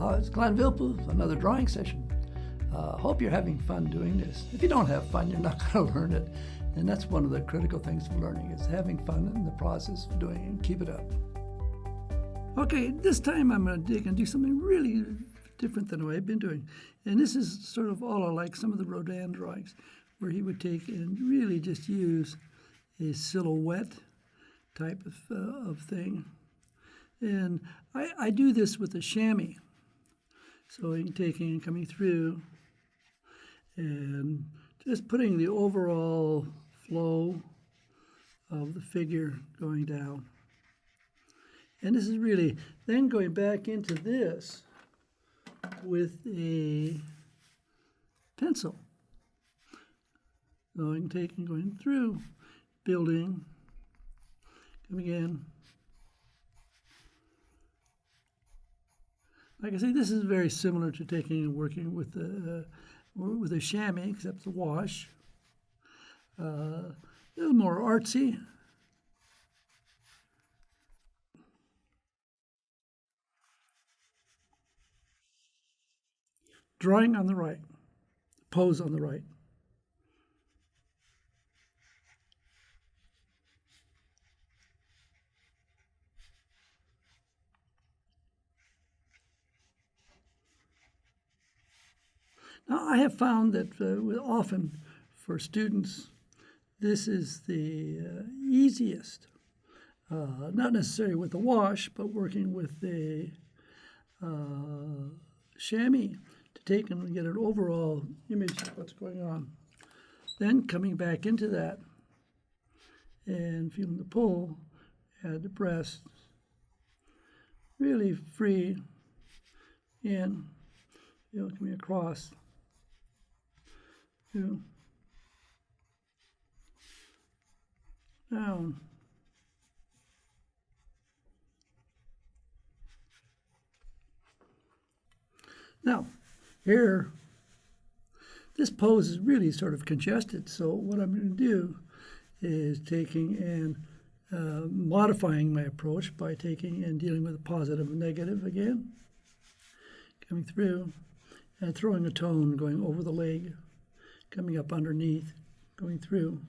It's Glenn Vilppu, another drawing session. Hope you're having fun doing this. If you don't have fun, you're not going to learn it. And that's one of the critical things of learning, is having fun in the process of doing it, and keep it up. Okay, this time I'm going to dig and do something really different than what I've been doing. And this is sort of all like some of the Rodin drawings, where he would take and really just use a silhouette type of thing. And I do this with a chamois. So I'm taking and coming through and just putting the overall flow of the figure going down. And this is really then going back into this with a pencil. So I'm taking, going through, building, coming in. Like I say, this is very similar to taking and working with a chamois, except the wash. A little more artsy. Drawing on the right, pose on the right. Now, I have found that often for students, this is the easiest, not necessarily with the wash, but working with the chamois to take and get an overall image of what's going on. Then coming back into that and feeling the pull, add the breast, really free in, coming across. Down. Now, here, this pose is really sort of congested, so what I'm going to do is taking and modifying my approach by taking and dealing with a positive and negative again, coming through, and throwing a tone going over the leg, coming up underneath, going through,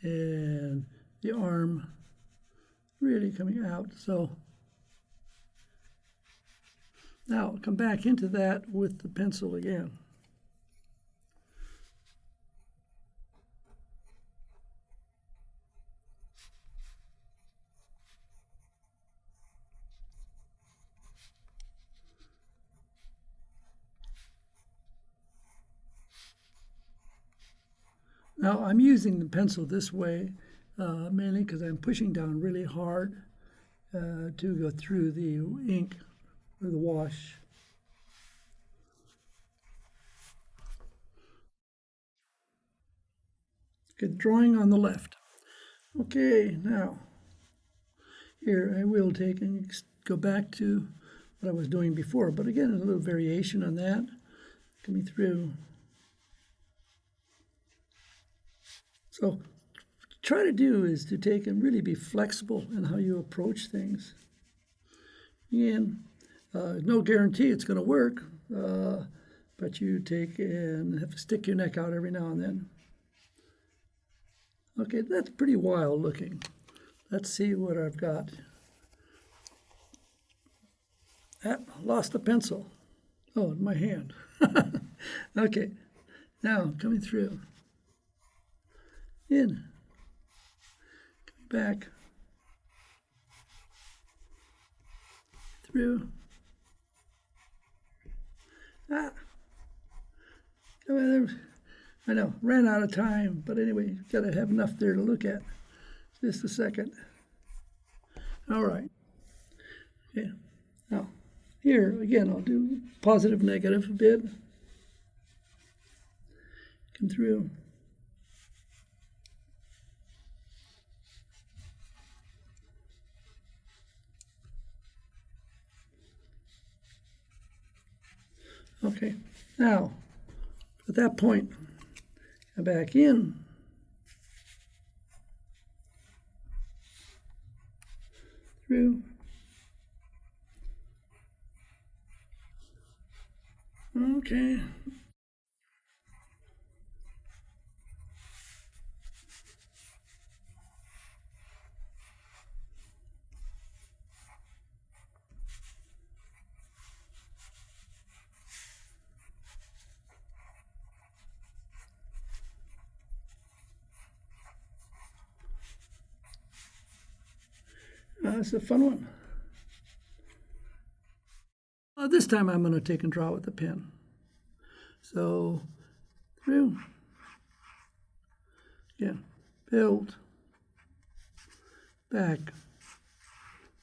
and the arm really coming out. So now come back into that with the pencil again. Now I'm using the pencil this way mainly because I'm pushing down really hard to go through the ink or the wash. Good, drawing on the left. Okay, now here I will take and go back to what I was doing before, but again, a little variation on that, coming through. So try to do is to take and really be flexible in how you approach things. Again, no guarantee it's going to work, but you take and have to stick your neck out every now and then. Okay, that's pretty wild looking. Let's see what I've got. Lost the pencil. Oh, in my hand. Okay, now coming through. In, coming back, through, I know, ran out of time, but anyway, got to have enough there to look at. Just a second. All right. Okay. Now, here, again, I'll do positive, negative a bit. Come through. Okay, now, at that point, come back in, through, Okay. It's a fun one. This time I'm going to take and draw with the pen. So, through, again, build, back,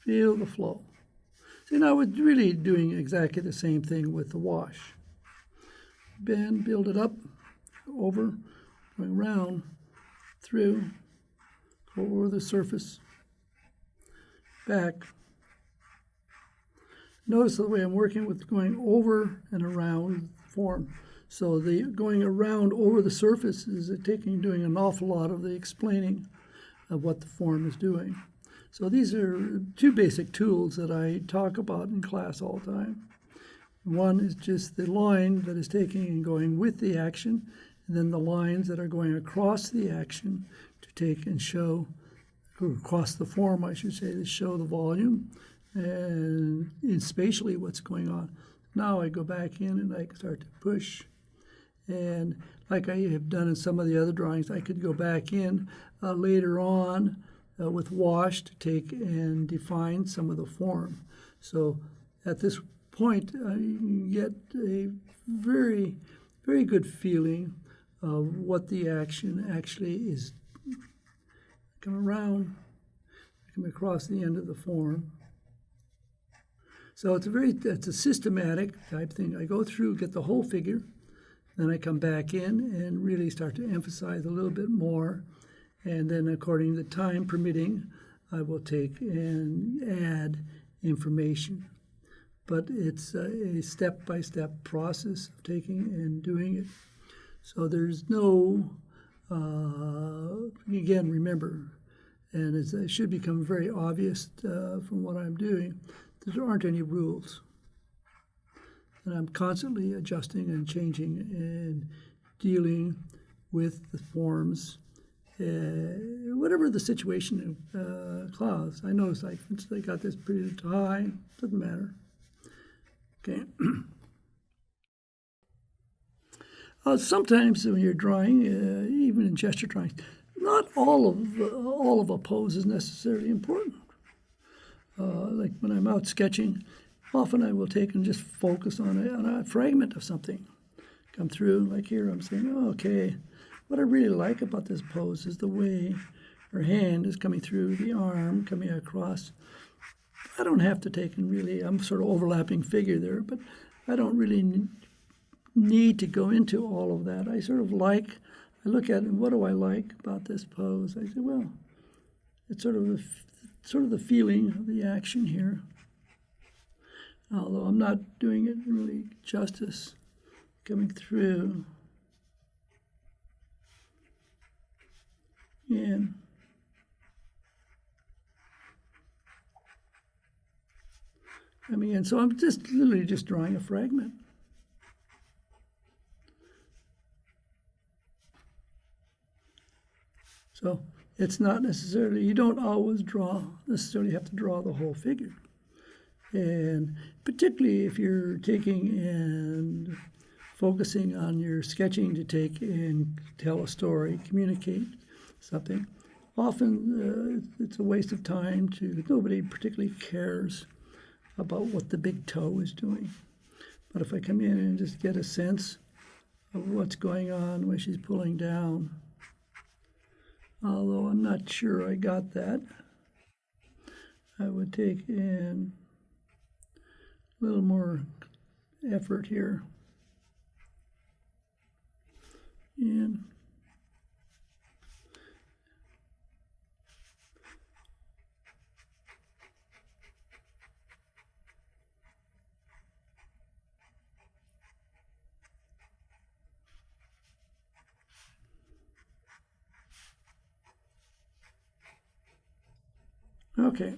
feel the flow. See, now we're really doing exactly the same thing with the wash. Bend, build it up, over, going round, through, go over the surface, back. Notice the way I'm working with going over and around the form. So the going around over the surface is doing an awful lot of the explaining of what the form is doing. So these are two basic tools that I talk about in class all the time. One is just the line that is taking and going with the action, and then the lines that are going across the action to take and show, or across the form, I should say, to show the volume and spatially what's going on. Now I go back in and I can start to push. And like I have done in some of the other drawings, I could go back in later on with wash to take and define some of the form. So at this point, you get a very, very good feeling of what the action actually is. Come around, come across the end of the form. So it's a systematic type thing. I go through, get the whole figure, then I come back in and really start to emphasize a little bit more. And then according to the time permitting, I will take and add information. But it's a step-by-step process of taking and doing it. So there's no, again, remember, and it should become very obvious from what I'm doing, that there aren't any rules. And I'm constantly adjusting and changing and dealing with the forms, whatever the situation calls. I notice I got this pretty high, doesn't matter. Okay. Sometimes when you're drawing, even in gesture drawings, not all of a pose is necessarily important. Like when I'm out sketching, often I will take and just focus on a fragment of something. Come through, like here, I'm saying, oh, okay, what I really like about this pose is the way her hand is coming through the arm, coming across. I don't have to take and really, I'm sort of overlapping figure there, but I don't really need to go into all of that. I sort of I look at it, what do I like about this pose? I say, well, it's sort of the feeling of the action here. Although I'm not doing it really justice, coming through. And coming in. So I'm just literally just drawing a fragment. So it's not necessarily, you don't always necessarily have to draw the whole figure. And particularly if you're taking and focusing on your sketching to take and tell a story, communicate something, often it's a waste of time nobody particularly cares about what the big toe is doing. But if I come in and just get a sense of what's going on when she's pulling down, although I'm not sure I got that, I would take in a little more effort here. And okay.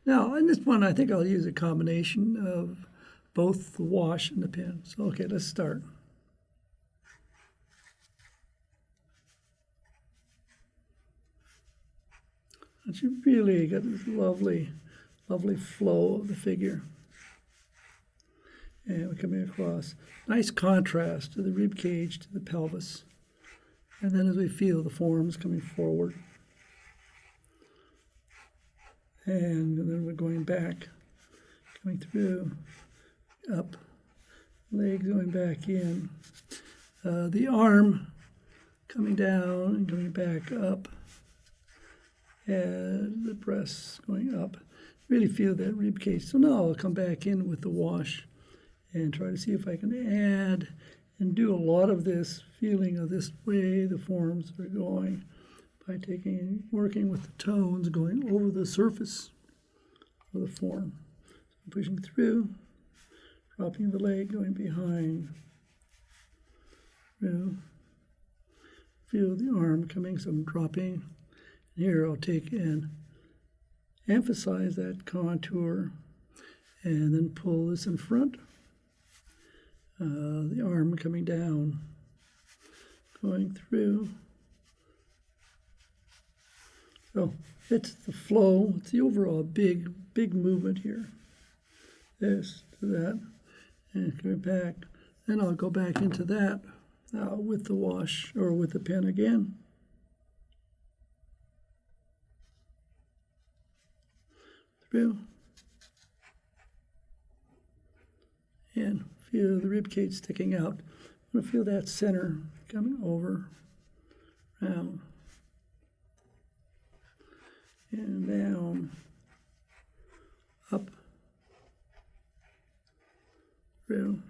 Now, in this one, I think I'll use a combination of both the wash and the pin. So, okay, let's start. And you really got this lovely, lovely flow of the figure. And we're coming across. Nice contrast to the rib cage, to the pelvis. And then as we feel the forms coming forward. And then we're going back, coming through, up, leg going back in. The arm coming down and coming back up. And the breasts going up. Really feel that rib cage. So now I'll come back in with the wash and try to see if I can add and do a lot of this feeling of this way the forms are going by working with the tones going over the surface of the form. So pushing through, dropping the leg, going behind, through. Feel the arm coming, so I'm dropping. Here I'll take and emphasize that contour and then pull this in front. The arm coming down, going through. So it's the flow, it's the overall big movement here. This to that, and go back. Then I'll go back into that with the wash or with the pen again. Through. And feel the rib cage sticking out. I'm going to feel that center coming over, round, and down, up, through.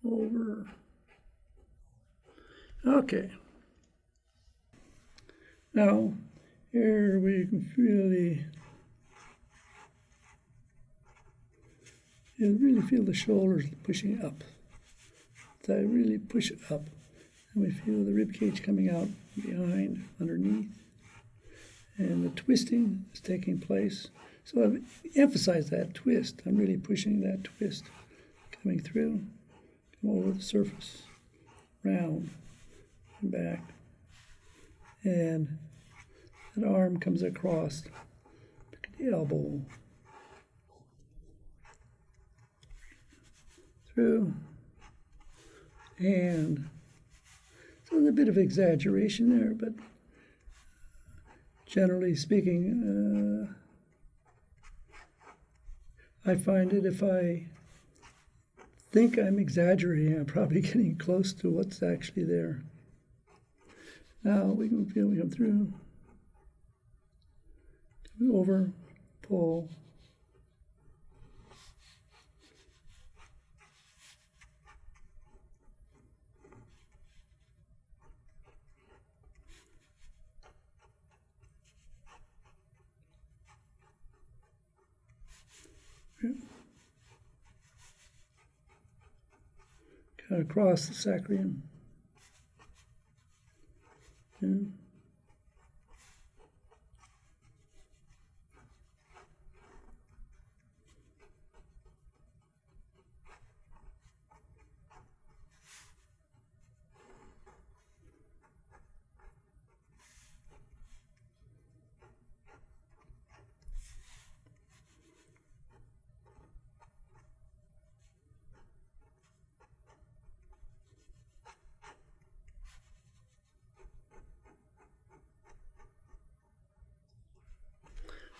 Over. Okay. Now, here we can really feel the shoulders pushing up. So I really push it up. And we feel the rib cage coming out behind, underneath. And the twisting is taking place. So I've emphasized that twist. I'm really pushing that twist coming through. Come over the surface, round, and back. And that arm comes across, look at the elbow, through, and so there's a bit of exaggeration there, but generally speaking, I find that if I think I'm exaggerating, I'm probably getting close to what's actually there. Now we can feel we come through, over, pull. Kind of across the sacrum. And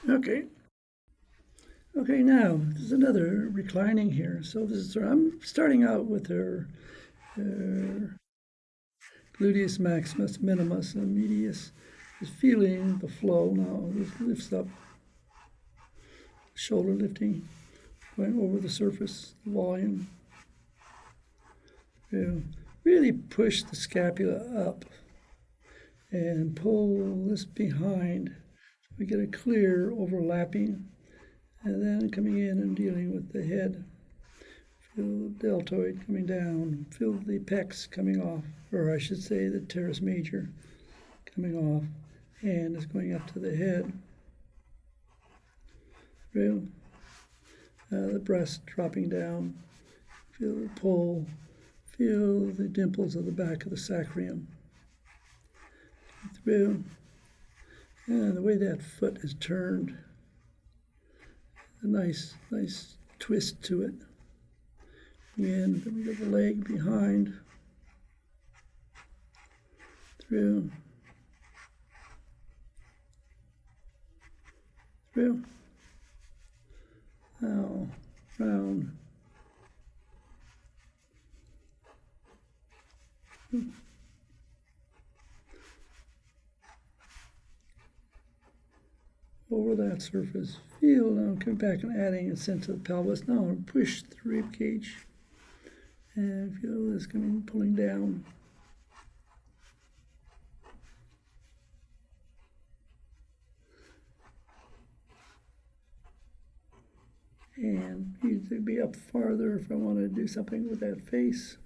okay. Okay, now there's another reclining here. So this is I'm starting out with her gluteus maximus, minimus, and medius. Is feeling the flow now. This lifts up, shoulder lifting, going over the surface, volume. Really push the scapula up and pull this behind. So we get a clear overlapping. And then coming in and dealing with the head. Feel the deltoid coming down. Feel the pecs coming off, or I should say the teres major coming off. Hand is going up to the head. Through the breast dropping down. Feel the pull. Feel the dimples of the back of the sacrum. Through. And the way that foot is turned. A nice twist to it. And we get the leg behind. Through. Through. Now, round. Over that surface. Feel now coming back and adding a sense of the pelvis. Now push the rib cage. And feel this coming, pulling down. And need to be up farther if I want to do something with that face.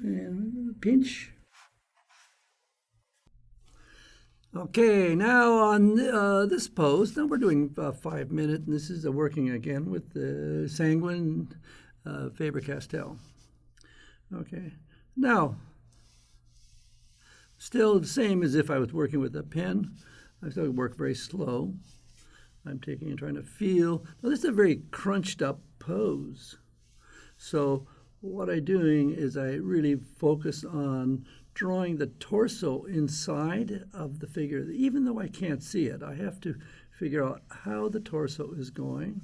And pinch. Okay, now on this pose, now we're doing 5 minutes, and this is working again with the sanguine Faber-Castell. Okay, now, still the same as if I was working with a pen. I still work very slow. I'm taking and trying to feel. Now, this is a very crunched up pose. So what I'm doing is I really focus on drawing the torso inside of the figure. Even though I can't see it, I have to figure out how the torso is going,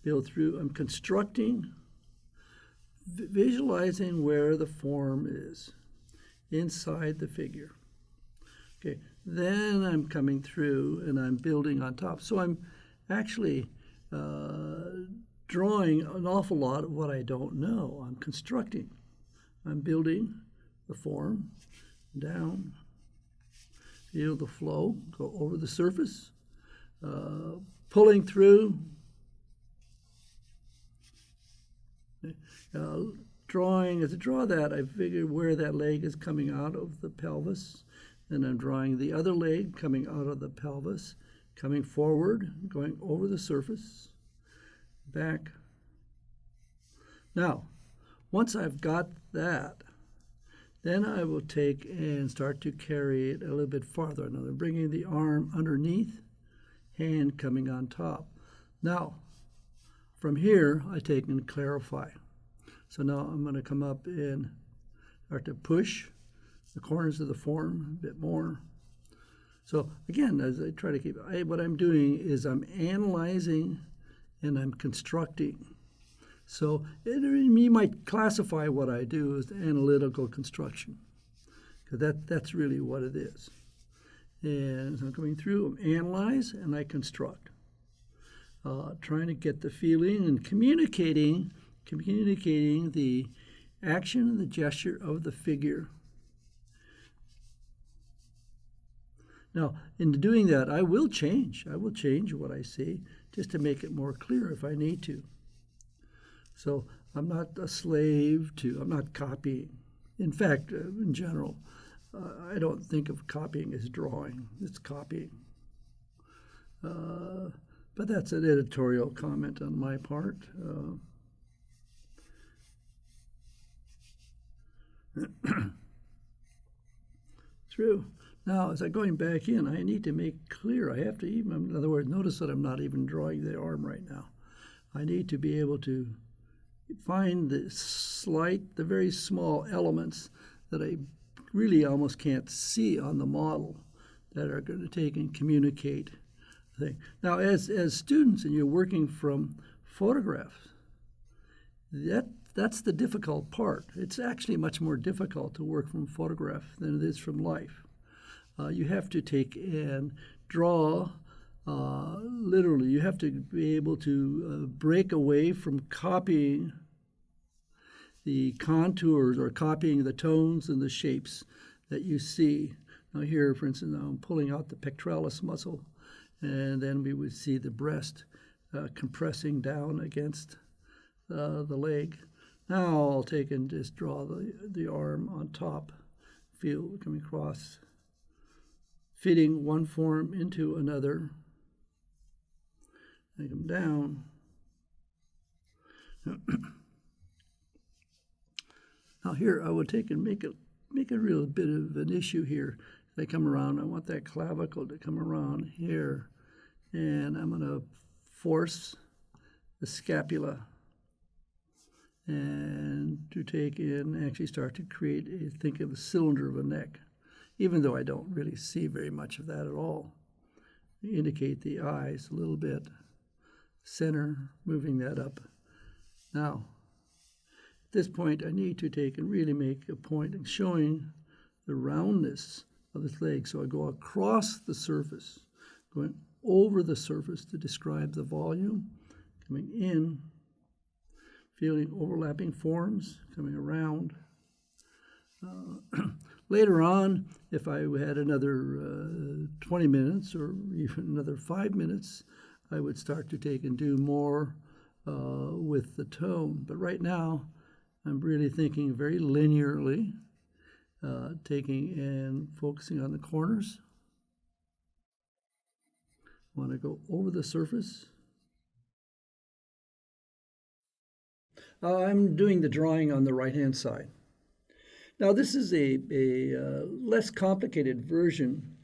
build through. I'm constructing, visualizing where the form is inside the figure. Okay, then I'm coming through and I'm building on top. So I'm actually drawing an awful lot of what I don't know. I'm constructing. I'm building the form down. Feel the flow, go over the surface, pulling through. Drawing, as I draw that, I figure where that leg is coming out of the pelvis. And I'm drawing the other leg coming out of the pelvis, coming forward, going over the surface, back. Now, once I've got that, then I will take and start to carry it a little bit farther. Now, I'm bringing the arm underneath, hand coming on top. Now, from here, I take and clarify. So now I'm going to come up and start to push the corners of the form a bit more. So again, as I try to keep, what I'm doing is I'm analyzing and I'm constructing. So you might classify what I do as analytical construction, because that's really what it is. And so I'm coming through, I analyze and I construct, trying to get the feeling and communicating the action and the gesture of the figure. Now, in doing that, I will change. I will change what I see just to make it more clear if I need to. So I'm not a slave to, I'm not copying. In fact, in general, I don't think of copying as drawing. It's copying. But that's an editorial comment on my part. Through. Now, as I'm going back in, I need to make clear. I have to even, in other words, notice that I'm not even drawing the arm right now. I need to be able to find the very small elements that I really almost can't see on the model that are going to take and communicate the thing. Now, as students and you're working from photographs, that's the difficult part. It's actually much more difficult to work from photograph than it is from life. You have to take and draw, literally. You have to be able to break away from copying the contours or copying the tones and the shapes that you see. Now here, for instance, now I'm pulling out the pectoralis muscle, and then we would see the breast compressing down against the leg. Now I'll take and just draw the arm on top, feel coming across, fitting one form into another. I come down. Now here I would take and make a real bit of an issue here. They come around. I want that clavicle to come around here, and I'm going to force the scapula and to take in, actually start to create think of a cylinder of a neck, even though I don't really see very much of that at all. Indicate the eyes a little bit, center, moving that up. Now, at this point, I need to take and really make a point in showing the roundness of this leg. So I go across the surface, going over the surface to describe the volume, coming in, feeling overlapping forms, coming around. Later on, if I had another 20 minutes or even another 5 minutes, I would start to take and do more with the tone. But right now, I'm really thinking very linearly, taking and focusing on the corners. I want to go over the surface. I'm doing the drawing on the right-hand side. Now, this is a less complicated version.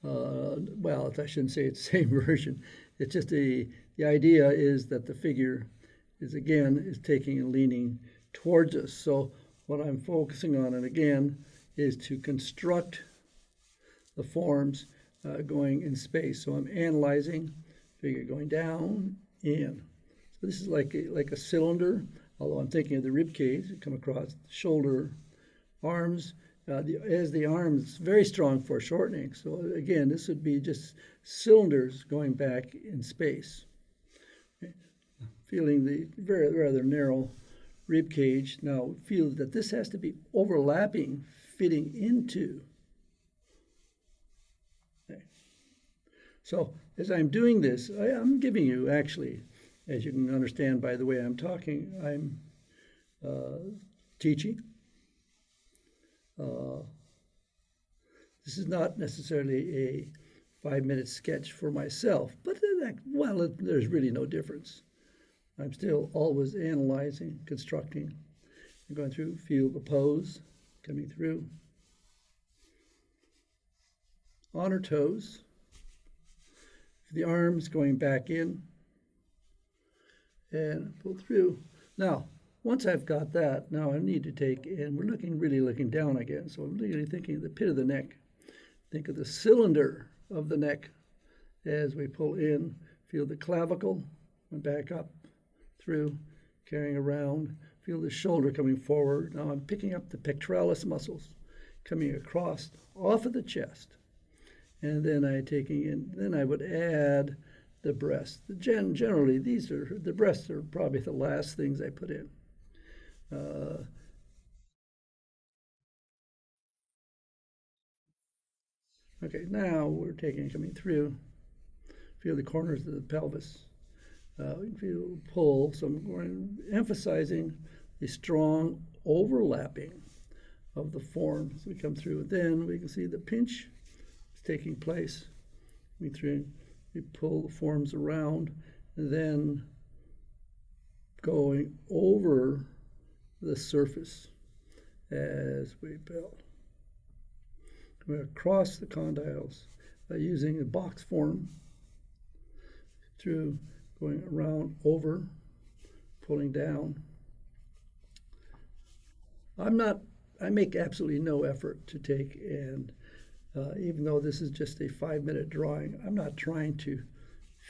Well, I shouldn't say it's the same version. It's just the idea is that the figure is taking and leaning towards us. So what I'm focusing on, and again, is to construct the forms going in space. So I'm analyzing figure going down, in. So this is like a cylinder, although I'm thinking of the rib cage, come across the shoulder, arms. As the arms, very strong for shortening. So again, this would be just cylinders going back in space. Okay. Feeling the rather narrow rib cage. Now feel that this has to be overlapping, fitting into. Okay. So as I'm doing this, I'm giving you actually, as you can understand by the way I'm talking, I'm teaching. This is not necessarily a 5-minute sketch for myself, but there's really no difference. I'm still always analyzing, constructing, and going through, feel the pose coming through. On her toes, the arms going back in, and pull through. Now, once I've got that, now I need to take, and we're really looking down again, so I'm really thinking of the pit of the neck. Think of the cylinder of the neck as we pull in, feel the clavicle, and back up, through, carrying around, feel the shoulder coming forward. Now I'm picking up the pectoralis muscles, coming across, off of the chest, and then then I would add the breast. Generally, the breasts are probably the last things I put in. Okay, now we're coming through. Feel the corners of the pelvis. We can feel pull, so I'm emphasizing the strong overlapping of the form as we come through. Then we can see the pinch is taking place. We pull the forms around, and then going over the surface as we build. We're across the condyles using a box form through, going around, over, pulling down. I make absolutely no effort to take and, even though this is just a 5-minute drawing, I'm not trying to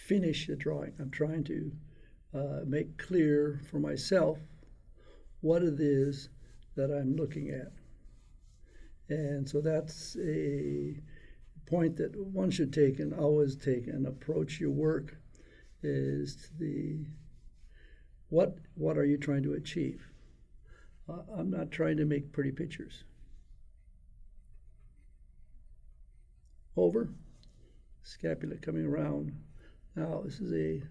finish the drawing. I'm trying to make clear for myself what it is that I'm looking at. And so that's a point that one should take and always take and approach your work is what are you trying to achieve? I'm not trying to make pretty pictures. over, scapula coming around. Now this is a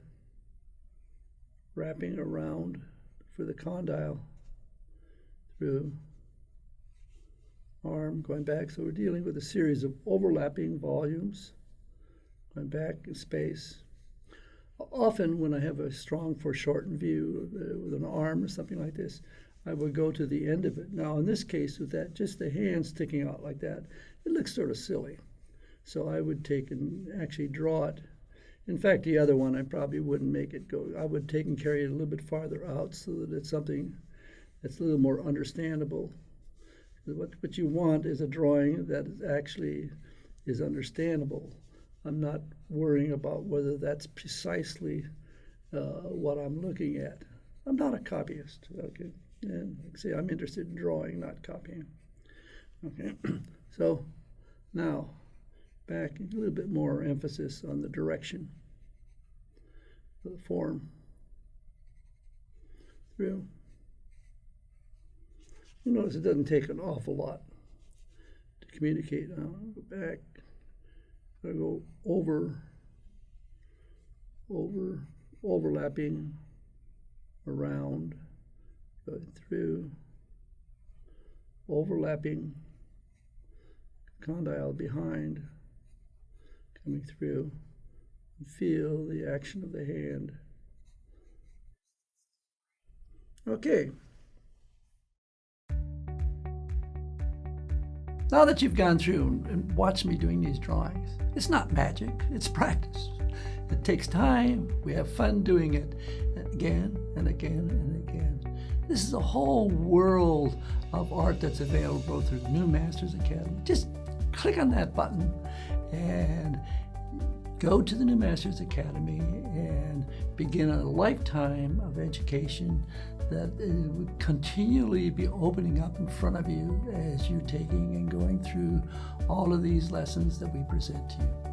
wrapping around for the condyle through arm, going back. So we're dealing with a series of overlapping volumes, going back in space. Often when I have a strong foreshortened view with an arm or something like this, I would go to the end of it. Now in this case, with that, just the hand sticking out like that, it looks sort of silly. So I would take and actually draw it. In fact, the other one, I probably wouldn't make it go. I would take and carry it a little bit farther out so that it's something that's a little more understandable. What you want is a drawing that actually is understandable. I'm not worrying about whether that's precisely what I'm looking at. I'm not a copyist, okay? And like I say, I'm interested in drawing, not copying. Okay, so now back a little bit more emphasis on the direction of the form through. You notice it doesn't take an awful lot to communicate. Now I'll go back. I go overlapping, around, going through, overlapping, condyle behind, coming through, and feel the action of the hand. Okay. Now that you've gone through and watched me doing these drawings, it's not magic, it's practice. It takes time, we have fun doing it again and again and again. This is a whole world of art that's available through the New Masters Academy. Just click on that button and go to the New Masters Academy and begin a lifetime of education that would continually be opening up in front of you as you're taking and going through all of these lessons that we present to you.